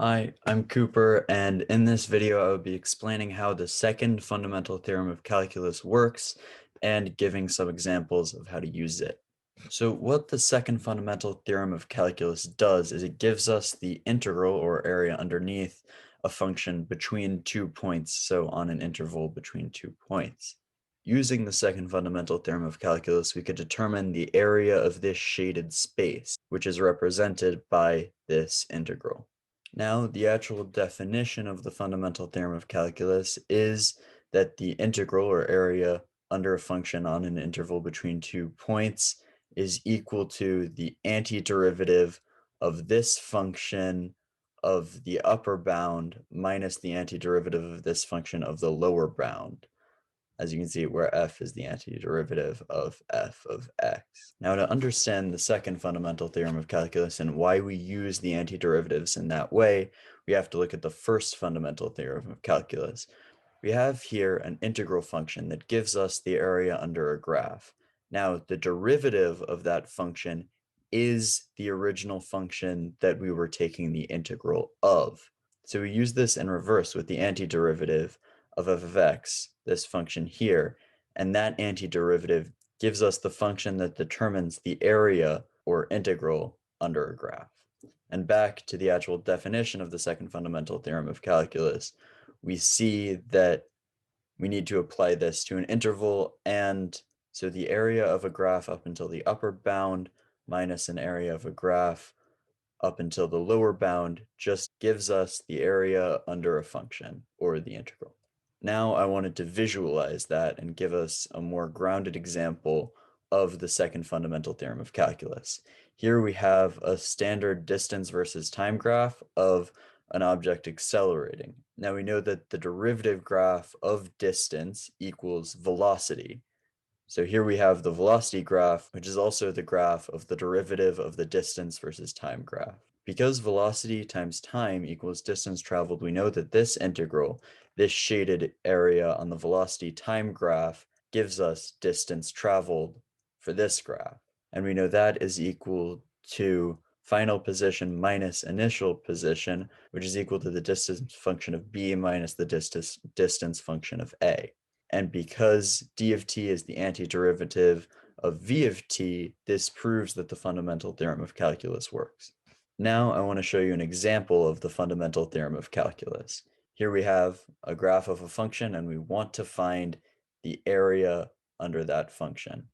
Hi, I'm Cooper, and in this video I will be explaining how the second fundamental theorem of calculus works and giving some examples of how to use it. So what the second fundamental theorem of calculus does is it gives us the integral or area underneath a function between 2 points, so on an interval between 2 points. Using the second fundamental theorem of calculus, we could determine the area of this shaded space, which is represented by this integral. Now, the actual definition of the fundamental theorem of calculus is that the integral or area under a function on an interval between 2 points is equal to the antiderivative of this function of the upper bound minus the antiderivative of this function of the lower bound, as you can see, where f is the antiderivative of f of x. Now, to understand the second fundamental theorem of calculus and why we use the antiderivatives in that way, we have to look at the first fundamental theorem of calculus. We have here an integral function that gives us the area under a graph. Now, the derivative of that function is the original function that we were taking the integral of. So we use this in reverse with the antiderivative of f of x, this function here, and that antiderivative gives us the function that determines the area or integral under a graph. And back to the actual definition of the second fundamental theorem of calculus, we see that we need to apply this to an interval, and so the area of a graph up until the upper bound minus an area of a graph up until the lower bound just gives us the area under a function, or the integral. Now I wanted to visualize that and give us a more grounded example of the second fundamental theorem of calculus. Here we have a standard distance versus time graph of an object accelerating. Now we know that the derivative graph of distance equals velocity. So here we have the velocity graph, which is also the graph of the derivative of the distance versus time graph. Because velocity times time equals distance traveled, we know that this integral, this shaded area on the velocity time graph, gives us distance traveled for this graph. And we know that is equal to final position minus initial position, which is equal to the distance function of b minus the distance function of a. And because d of t is the antiderivative of v of t, this proves that the fundamental theorem of calculus works. Now I want to show you an example of the fundamental theorem of calculus. Here we have a graph of a function, and we want to find the area under that function.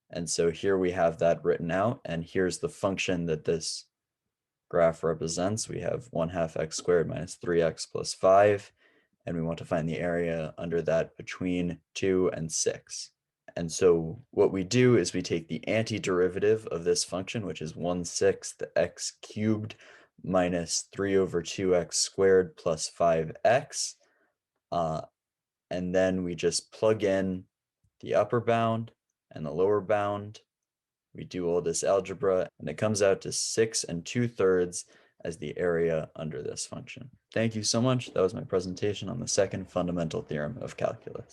And so here we have that written out, and here's the function that this graph represents. We have 1/2 x squared minus 3x plus 5, and we want to find the area under that between 2 and 6. And so what we do is we take the antiderivative of this function, which is 1/6 x cubed minus 3 over 2x squared plus 5x, and then we just plug in the upper bound and the lower bound. We do all this algebra, and it comes out to 6 2/3 as the area under this function. Thank you so much. That was my presentation on the second fundamental theorem of calculus.